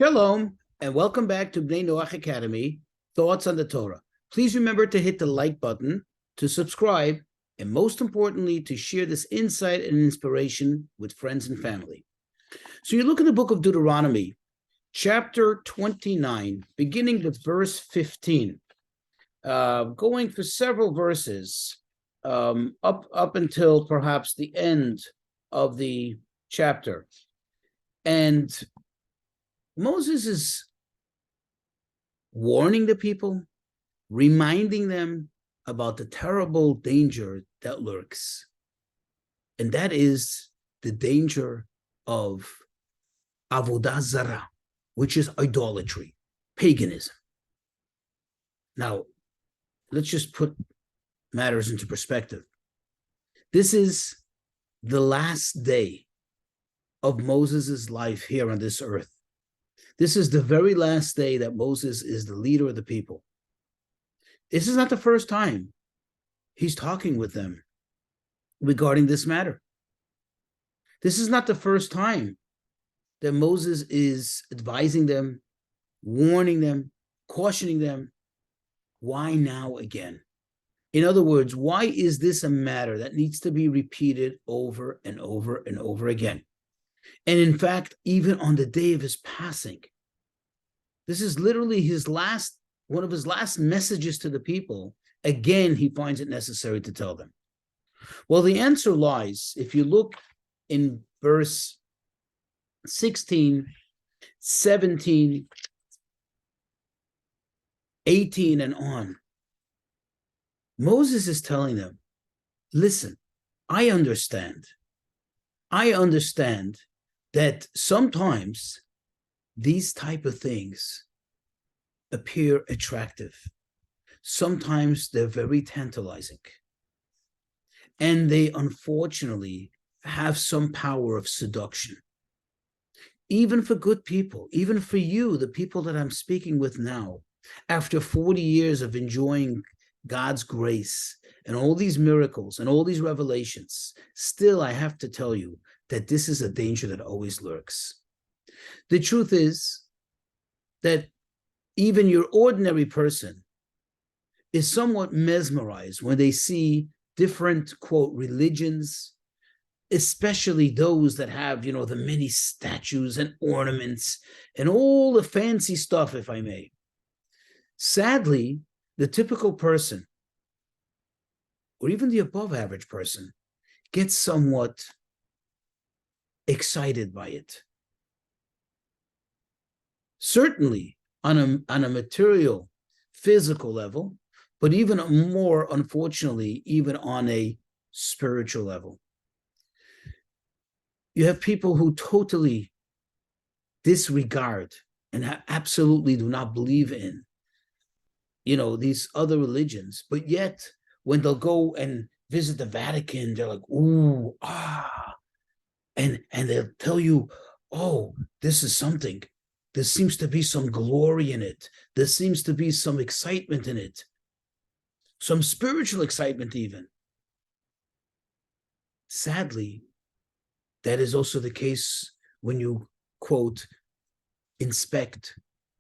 Shalom, and welcome back to Bnei Noach Academy, Thoughts on the Torah. Please remember to hit the like button, to subscribe, and most importantly, to share this insight and inspiration with friends and family. So you look at the book of Deuteronomy, chapter 29, beginning with verse 15, going for several verses up until perhaps the end of the chapter. And Moses is warning the people, reminding them about the terrible danger that lurks. And that is the danger of avodah zarah, which is idolatry, paganism. Now, let's just put matters into perspective. This is the last day of Moses' life here on this earth. This is the very last day that Moses is the leader of the people. This is not the first time he's talking with them regarding this matter. This is not the first time that Moses is advising them, warning them, cautioning them. Why now again? In other words, why is this a matter that needs to be repeated over and over and over again? And in fact, even on the day of his passing, this is literally one of his last messages to the people. Again, he finds it necessary to tell them. Well, the answer lies, if you look in verse 16, 17, 18, and on. Moses is telling them, listen, I understand that sometimes these type of things appear attractive. Sometimes they're very tantalizing. And they unfortunately have some power of seduction. Even for good people, even for you, the people that I'm speaking with now, after 40 years of enjoying God's grace and all these miracles and all these revelations, still I have to tell you that this is a danger that always lurks. The truth is that even your ordinary person is somewhat mesmerized when they see different, quote, religions, especially those that have, the many statues and ornaments and all the fancy stuff, if I may. Sadly, the typical person, or even the above average person, gets somewhat excited by it. Certainly on a material, physical level, but even more, unfortunately, even on a spiritual level. You have people who totally disregard and absolutely do not believe in, these other religions, but yet when they'll go and visit the Vatican, they're like, ooh, and they'll tell you, oh, this is something. There seems to be some glory in it. There seems to be some excitement in it. Some spiritual excitement even. Sadly, that is also the case when you, quote, inspect,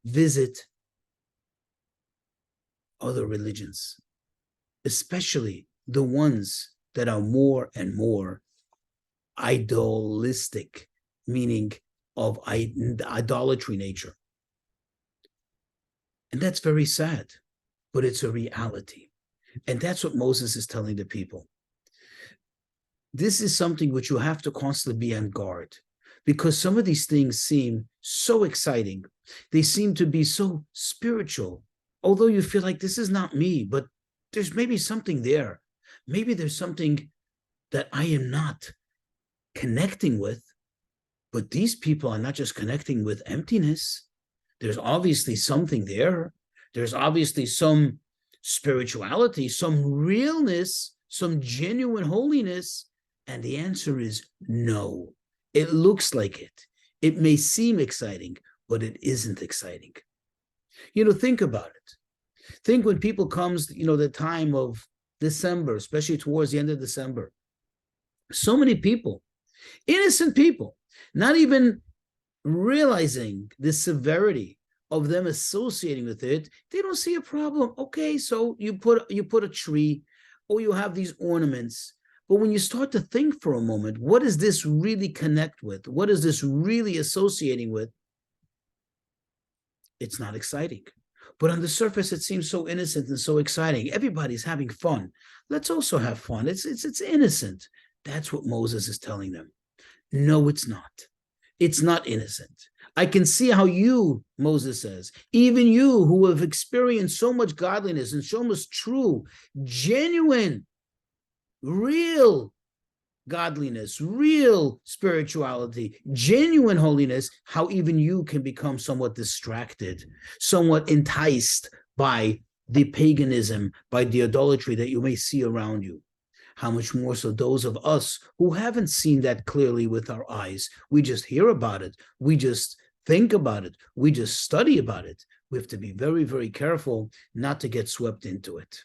visit other religions, especially the ones that are more and more idolistic, meaning of idolatry nature. And that's very sad, but it's a reality. And that's what Moses is telling the people. This is something which you have to constantly be on guard, because some of these things seem so exciting. They seem to be so spiritual, although you feel like this is not me, but there's maybe something there. Maybe there's something that I am not connecting with. But these people are not just connecting with emptiness. There's obviously something there. There's obviously some spirituality, some realness, some genuine holiness. And the answer is no. It looks like it. It may seem exciting, but it isn't exciting. Think about it. Think when people comes, the time of December, especially towards the end of December. So many people, innocent people, not even realizing the severity of them associating with it, they don't see a problem. Okay, so you put a tree, or you have these ornaments. But when you start to think for a moment, what does this really connect with? What is this really associating with? It's not exciting. But on the surface, it seems so innocent and so exciting. Everybody's having fun. Let's also have fun. It's innocent. That's what Moses is telling them. No, it's not. It's not innocent. I can see how you, Moses says, even you who have experienced so much godliness and so much true, genuine, real godliness, real spirituality, genuine holiness, how even you can become somewhat distracted, somewhat enticed by the paganism, by the idolatry that you may see around you. How much more so those of us who haven't seen that clearly with our eyes. We just hear about it. We just think about it. We just study about it. We have to be very, very careful not to get swept into it.